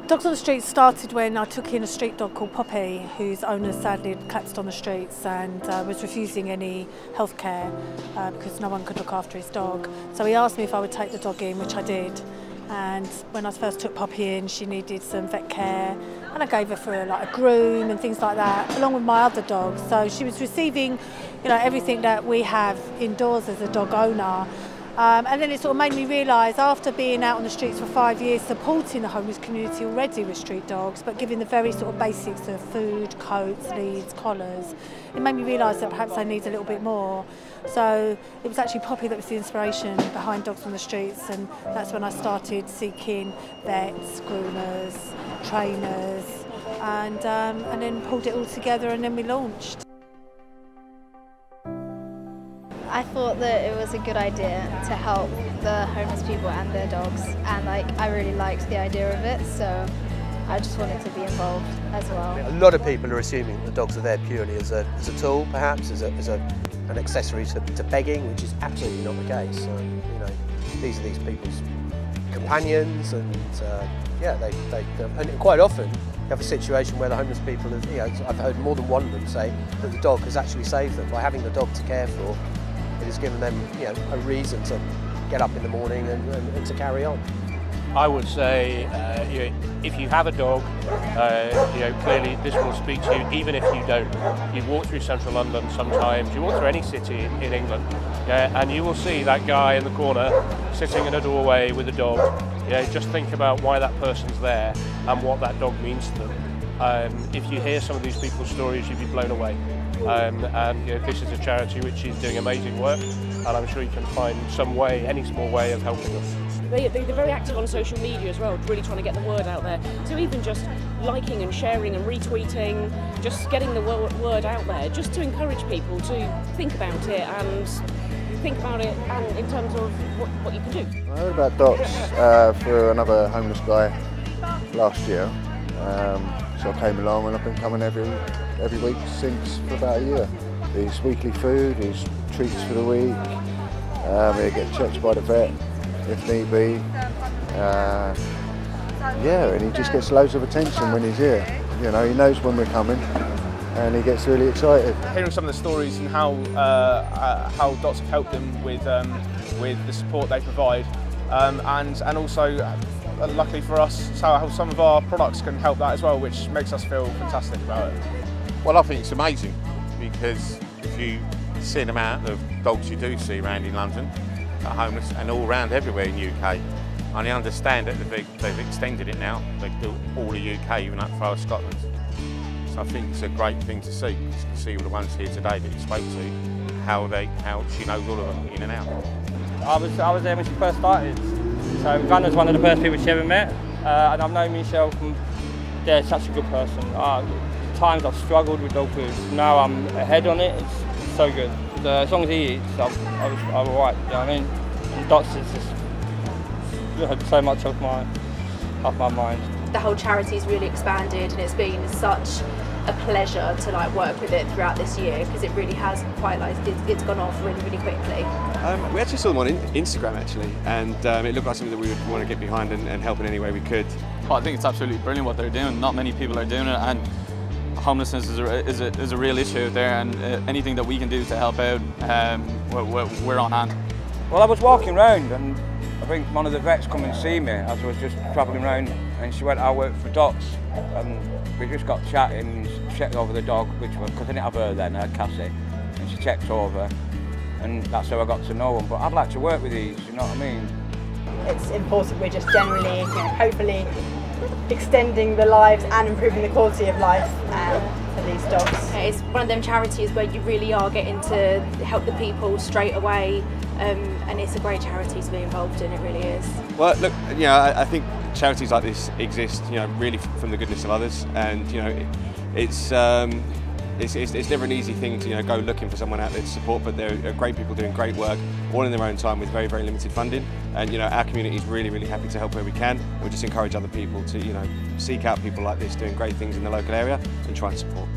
Dogs on the Street started when I took in a street dog called Poppy, whose owner sadly had collapsed on the streets and was refusing any health care because no one could look after his dog. So he asked me if I would take the dog in, which I did. And when I first took Poppy in, she needed some vet care, and I gave her for like a groom and things like that, along with my other dogs. So she was receiving, everything that we have indoors as a dog owner. And then it sort of made me realise, after being out on the streets for 5 years, supporting the homeless community already with street dogs, but giving the very sort of basics of food, coats, leads, collars, it made me realise that perhaps I need a little bit more. So it was actually Poppy that was the inspiration behind Dogs on the Streets, and that's when I started seeking vets, groomers, trainers, and then pulled it all together, and then we launched. I thought that it was a good idea to help the homeless people and their dogs, and I really liked the idea of it, so I just wanted to be involved as well. A lot of people are assuming that dogs are there purely as a tool, perhaps as an accessory to begging, which is absolutely not the case. These are these people's companions, and and quite often you have a situation where the homeless people have, I've heard more than one of them say that the dog has actually saved them by having the dog to care for. It has given them, a reason to get up in the morning and to carry on. I would say, if you have a dog, clearly this will speak to you, even if you don't. You walk through central London sometimes, you walk through any city in England, and you will see that guy in the corner sitting in a doorway with a dog. Just think about why that person's there and what that dog means to them. If you hear some of these people's stories, you'd be blown away. This is a charity which is doing amazing work, and I'm sure you can find some way, any small way of helping them. They're very active on social media as well, really trying to get the word out there. So even just liking and sharing and retweeting, just getting the word out there, just to encourage people to think about it and in terms of what you can do. I heard about Docs through another homeless guy last year. So I came along, and I've been coming every week since for about a year. His weekly food, his treats for the week, he'll get checked by the vet if need be. And he just gets loads of attention when he's here. He knows when we're coming, and he gets really excited. Hearing some of the stories and how Docs have helped them with the support they provide, and also luckily for us, how some of our products can help that as well, which makes us feel fantastic about it. Well, I think it's amazing, because if you see the amount of dogs you do see around in London, that are homeless, and all around everywhere in the UK, and I understand that they've extended it now. They do all the UK, even up far as Scotland. So I think it's a great thing to see. You can see all the ones here today that you spoke to, how she knows all of them in and out. I was there when she first started. So Vanna's one of the first people she ever met, and I've known Michelle from such a good person. Times I've struggled with dog food. Now I'm ahead on it. It's so good. As long as he eats, I'm all right. You know what I mean? And Docs has just had so much off my mind. The whole charity's really expanded, and it's been such a pleasure to work with it throughout this year, because it really has it's gone off really quickly. We actually saw them on Instagram actually, and it looked like something that we would want to get behind and help in any way we could. I think it's absolutely brilliant what they're doing. Not many people are doing it, and homelessness is a real issue there, and anything that we can do to help out, we're on hand. Well, I was walking around, and I think one of the vets come and see me as I was just travelling around, and she went, I work for Docs, and we just got chatting, checked over the dog, because I didn't have her then, I had Cassie, and she checked over, and that's how I got to know them. But I'd like to work with these, you know what I mean? It's important we're just generally, hopefully extending the lives and improving the quality of life for these dogs. It's one of them charities where you really are getting to help the people straight away, and it's a great charity to be involved in, it really is. Well, look, I think charities like this exist, really from the goodness of others, and it's never an easy thing to go looking for someone out there to support, but there are great people doing great work, all in their own time with very limited funding, and our community is really happy to help where we can. We'll just encourage other people to seek out people like this doing great things in the local area and try and support.